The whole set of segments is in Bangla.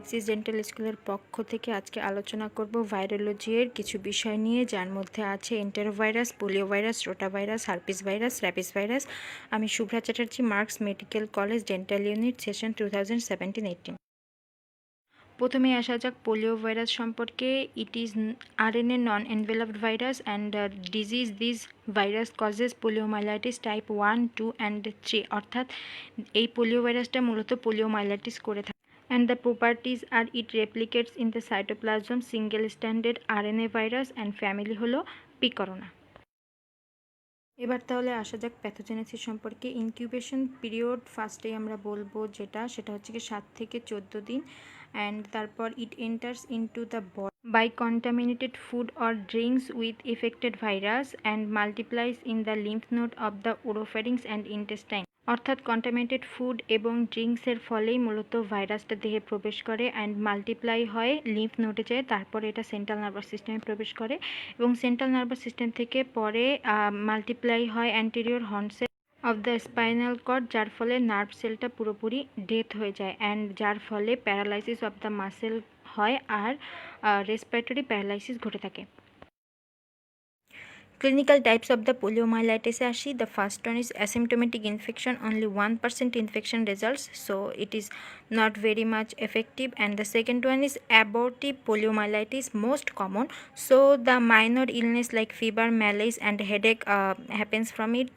অ্যাক্সিস ডেন্টাল স্কুলের পক্ষ থেকে আজকে আলোচনা করব ভাইরোলজির কিছু বিষয় নিয়ে, যার মধ্যে আছে enterovirus, polio virus, rota virus, herpes virus, rabies virus. আমি Shubhra Chatterjee, Marks medical college, dental unit, session 2017-18। প্রথমে আসা যাক পোলিও ভাইরাস সম্পর্কে। It is RNA non enveloped virus and disease this virus causes poliomyelitis type 1, 2 and 3। অর্থাৎ এই পোলিও ভাইরাসটা মূলত পোলিওমাইলাইটিস করে থাকে। And the properties are it replicates in the cytoplasm, single stranded RNA virus and family হলো পিকরোনা। এবার তাহলে আসা যাক প্যাথোজেনেসিস সম্পর্কে। ইনকিউবেশন পিরিয়ড ফার্স্টে আমরা বলবো সেটা হচ্ছে কি 7 থেকে 14 দিন। অ্যান্ড তারপর it enters into the body by contaminated food or drinks with affected virus and multiplies in the lymph node of the oropharynx and intestine. অর্থাৎ কন্টামিনেটেড ফুড এবং ড্রিঙ্কসের ফলেই মূলত ভাইরাসটা দেহে প্রবেশ করে অ্যান্ড মাল্টিপ্লাই হয়, লিম্ফ নোডে যায়, তারপরে এটা সেন্ট্রাল নার্ভাস সিস্টেমে প্রবেশ করে এবং সেন্ট্রাল নার্ভাস সিস্টেম থেকে পরে মাল্টিপ্লাই হয় anterior horn cell of the spinal cord, যার ফলে নার্ভ সেলটা পুরোপুরি ডেথ হয়ে যায় অ্যান্ড যার ফলে প্যারালাইসিস অফ দ্য মাসেল হয় আর রেসপিরেটরি প্যারালাইসিস ঘটে থাকে। Clinical types of the poliomyelitis আসি। The first one is asymptomatic infection, only 1% infection results, so it is not very much effective. And the second one is abortive poliomyelitis, most common, so the minor illness like fever, malaise and headache happens from it.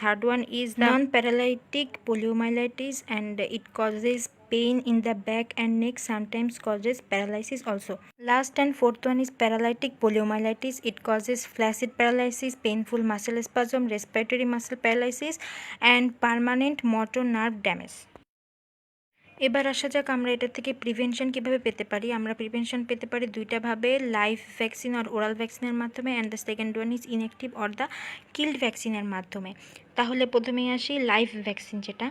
Third one is the non-paralytic poliomyelitis and it causes pain in the back and neck, sometimes causes paralysis also. Last and fourth one is paralytic poliomyelitis. It causes flaccid paralysis, painful muscle spasm, respiratory muscle paralysis and permanent motor nerve damage. এবার আসা যাক আমরা এটা থেকে প্রিভেনশন কীভাবে পেতে পারি। আমরা প্রিভেনশন পেতে পারি দুইটা ভাবে, লাইভ ভ্যাকসিন আর ওরাল ভ্যাকসিনের মাধ্যমে, and the second one is inactive or the killed ভ্যাকসিনের মাধ্যমে। তাহলে প্রথমেই আসি লাইভ ভ্যাকসিন। যেটা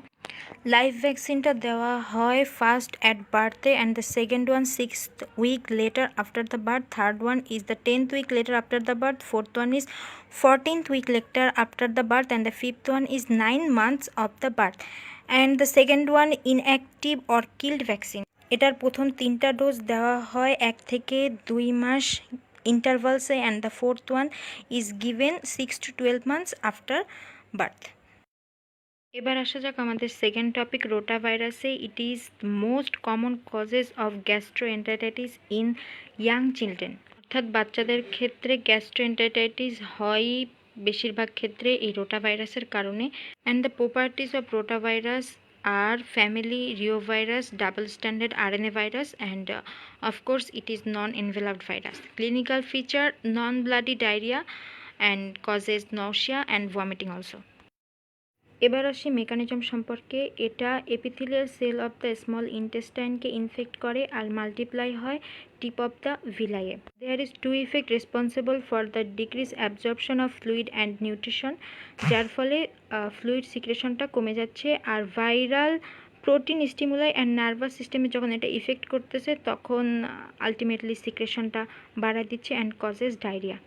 লাইভ ভ্যাকসিনটা দেওয়া হয় ফার্স্ট অ্যাট বার্থে and the second one 6th week later after the birth, third one is the 10th week later after the birth, fourth one is 14th week later after the birth and the fifth one is 9 months of the birth. And the second one inactive or killed vaccine, এটার প্রথম 3টা ডোজ দেওয়া হয় 1 থেকে 2 মাস ইন্টারভালসে and the fourth one is given 6 to 12 months after birth. এবার আসা যাক আমাদের সেকেন্ড টপিক রোটা ভাইরাসে। It is most common causes of gastroenteritis in young children. অর্থাৎ বাচ্চাদের ক্ষেত্রে গ্যাস্ট্রোএন্টারাইটিস হয় বেশিরভাগ ক্ষেত্রে এই রোটা ভাইরাসের কারণে। And the properties of rota virus are family reovirus, double stranded RNA virus and of course it is non enveloped virus. Clinical feature non bloody diarrhoea and causes nausea and vomiting also. এবার আসি মেকানিজম সম্পর্কে। এটা epithelial cell of the small ইন্টেস্টাইনকে ইনফেক্ট করে আর মাল্টিপ্লাই হয় টিপ অফ দ্য ভিলাইয়ে। There is two effect responsible for the decrease absorption of fluid and nutrition, যার ফলে ফ্লুইড সিক্রেশনটা কমে যাচ্ছে। আর viral protein stimuli and nervous সিস্টেমে যখন এটা ইফেক্ট করতেছে তখন আলটিমেটলি সিক্রেশনটা বাড়ায় দিচ্ছে and causes diarrhoea.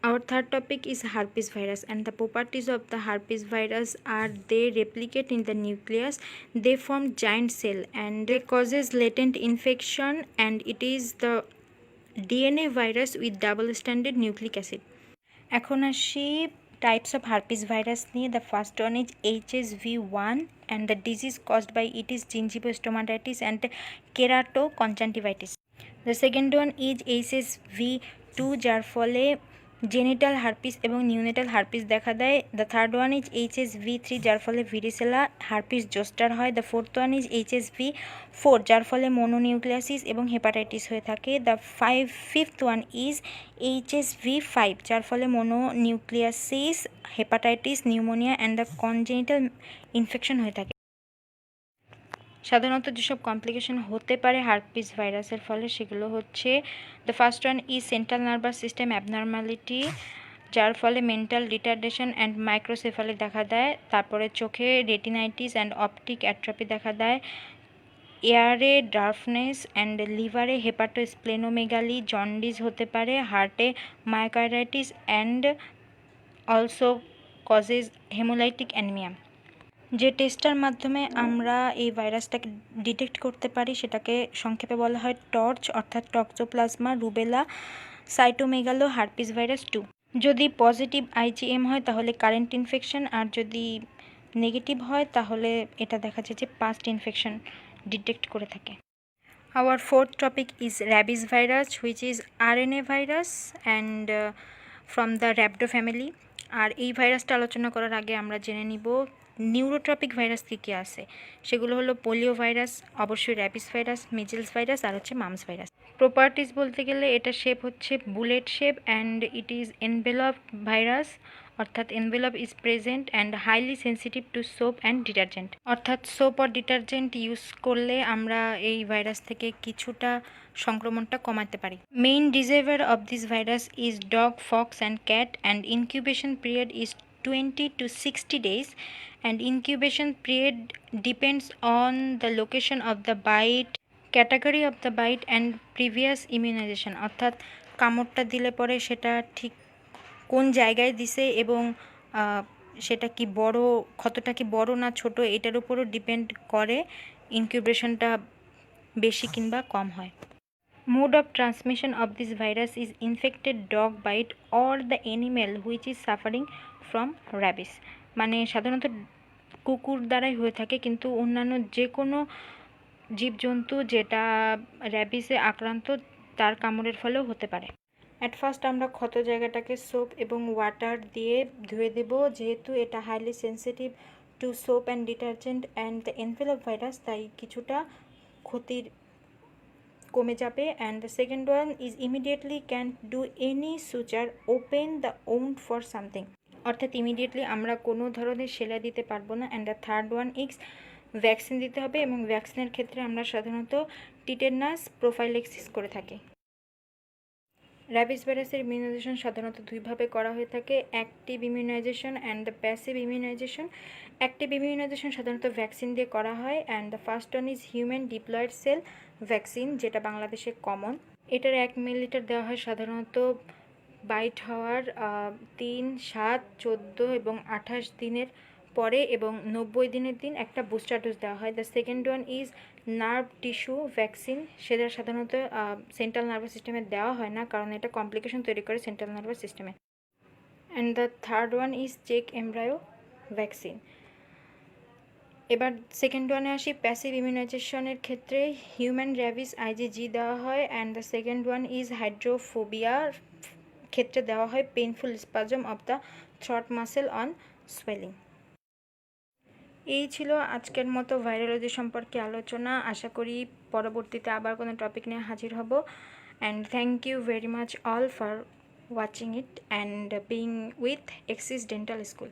Our third topic is herpes virus, and the properties of the herpes virus are they replicate in the nucleus, they form giant cell and they causes latent infection, and it is the DNA virus with double stranded nucleic acid. এখন আসি types of herpes virus নিয়ে। The first one is HSV1 and the disease caused by it is gingivitis and keratoconjunctivitis. The second one is HSV2 যার ফলে জেনিটাল হার্পিস এবং নিউনেটাল হার্পিস দেখা দেয়। The third one is HSV3 যার ফলে ভিরিসেলা হার্পিস জোস্টার হয়। The fourth one is HSV4 যার ফলে মোনোনিউক্লিয়াসিস এবং হেপাটাইটিস হয়ে থাকে। The fifth one is HSV5 যার ফলে mononucleosis, hepatitis, pneumonia and the congenital infection হয়ে থাকে। সাধারণত যেসব কমপ্লিকেশন হতে পারে হার্পিস ভাইরাসের ফলে সেগুলো হচ্ছে the first one is central nervous system abnormality, যার ফলে মেন্টাল রিটার্ডেশন অ্যান্ড মাইক্রোসেফালি দেখা দেয়। তারপরে চোখে রেটিনাইটিস অ্যান্ড অপটিক অ্যাট্রপি দেখা দেয়। এয়ারে ডার্ফনেস অ্যান্ড লিভারে হেপাটোস্প্লেনোমেগালি, জন্ডিস হতে পারে। হার্টে myocarditis and also causes haemolytic anaemia. যে টেস্টটার মাধ্যমে আমরা এই ভাইরাসটাকে ডিটেক্ট করতে পারি সেটাকে সংক্ষেপে বলা হয় টর্চ, অর্থাৎ toxoplasma rubella cytomegalo herpes virus 2। যদি পজিটিভ আইজিএম হয় তাহলে কারেন্ট ইনফেকশন, আর যদি নেগেটিভ হয় তাহলে এটা দেখা যায় যে পাস্ট ইনফেকশন ডিটেক্ট করে থাকে। Our fourth topic is rabies virus, which is RNA virus and from the Rhabdo family. আর এই ভাইরাসটা আলোচনা করার আগে আমরা জেনে নিব নিউরোট্রপিক ভাইরাস কী কী আছে। সেগুলো হলো পোলিও ভাইরাস, অবশ্যই র্যাবিস ভাইরাস, মিজেলস ভাইরাস আর হচ্ছে মামস ভাইরাস। প্রপার্টিস বলতে গেলে এটা শেপ হচ্ছে bullet shape and it is envelope virus, অর্থাৎ envelope is present and highly sensitive to soap and detergent, অর্থাৎ সোপ আর ডিটারজেন্ট ইউজ করলে আমরা এই ভাইরাস থেকে কিছুটা সংক্রমণটা কমাতে পারি। Main reservoir of this virus is dog, fox and cat and incubation period is 20 to 60 days and incubation period depends on the location of the bite, category of the bite and previous immunization, অর্থাৎ কামড়টা দিলে পরে সেটা ঠিক কোন জায়গায় দিছে এবং সেটা কি বড়, ক্ষতটা কি বড় না ছোট, এটার উপরও ডিপেন্ড করে ইনকিউবেশনটা বেশি কিংবা কম হয়। Mode of transmission of this virus is infected dog bite or the animal which is suffering from rabies, মানে সাধারণত কুকুর দ্বারাই হয়ে থাকে, কিন্তু অন্যান্য যে কোনো জীবজন্তু যেটা র্যাবিসে আক্রান্ত তার কামড়ের ফলেও হতে পারে। অ্যাট ফার্স্ট আমরা ক্ষত জায়গাটাকে সোপ এবং ওয়াটার দিয়ে ধুয়ে দেব, যেহেতু এটা highly sensitive to soap and detergent and the envelope virus, তাই কিছুটা ক্ষতির কমে যাবে। And the second one is immediately can do any suture open the owned for something, অর্থাৎ ইমিডিয়েটলি আমরা কোনো ধরনের সেলাই দিতে পারবো না। And the third one is vaccine দিতে হবে, এবং ভ্যাকসিনের ক্ষেত্রে আমরা সাধারণত টিটেনাস প্রোফাইলেক্সিস করে থাকি। র্যাবিস ভাইরাসের ইমিউনাইজেশন সাধারণত দুইভাবে করা হয়ে থাকে, active immunisation and the passive immunisation. Active immunisation সাধারণত ভ্যাকসিন দিয়ে করা হয়, and the first one is human diploid cell vaccine, যেটা বাংলাদেশে কমন। এটার 1 মিলিলিটার দেওয়া হয় সাধারণত বাইট হওয়ার 3, 7, 14 এবং 28 দিনের পরে, এবং 90 দিনের দিন একটা বুস্টার ডোজ দেওয়া হয়। The second one is nerve tissue vaccine, সেটা সাধারণত সেন্ট্রাল নার্ভাস সিস্টেমে দেওয়া হয় না, কারণ এটা কমপ্লিকেশন তৈরি করে সেন্ট্রাল নার্ভাস সিস্টেমে। And the third one is chick embryo vaccine. এবার সেকেন্ড ওয়ানে আসি, প্যাসিভ ইমিউনাইজেশনের ক্ষেত্রে হিউম্যান র্যাবিস আইজিজি দেওয়া হয়, and the second one is হাইড্রোফোবিয়ার ক্ষেত্রে দেওয়া হয় painful spasm of the throat muscle on swallowing. এই ছিল আজকের মতো ভাইরোলজি সম্পর্কে আলোচনা। আশা করি পরবর্তীতে আবার কোনো টপিক নিয়ে হাজির হব। And thank you very much all for watching it and being with Axis Dental school.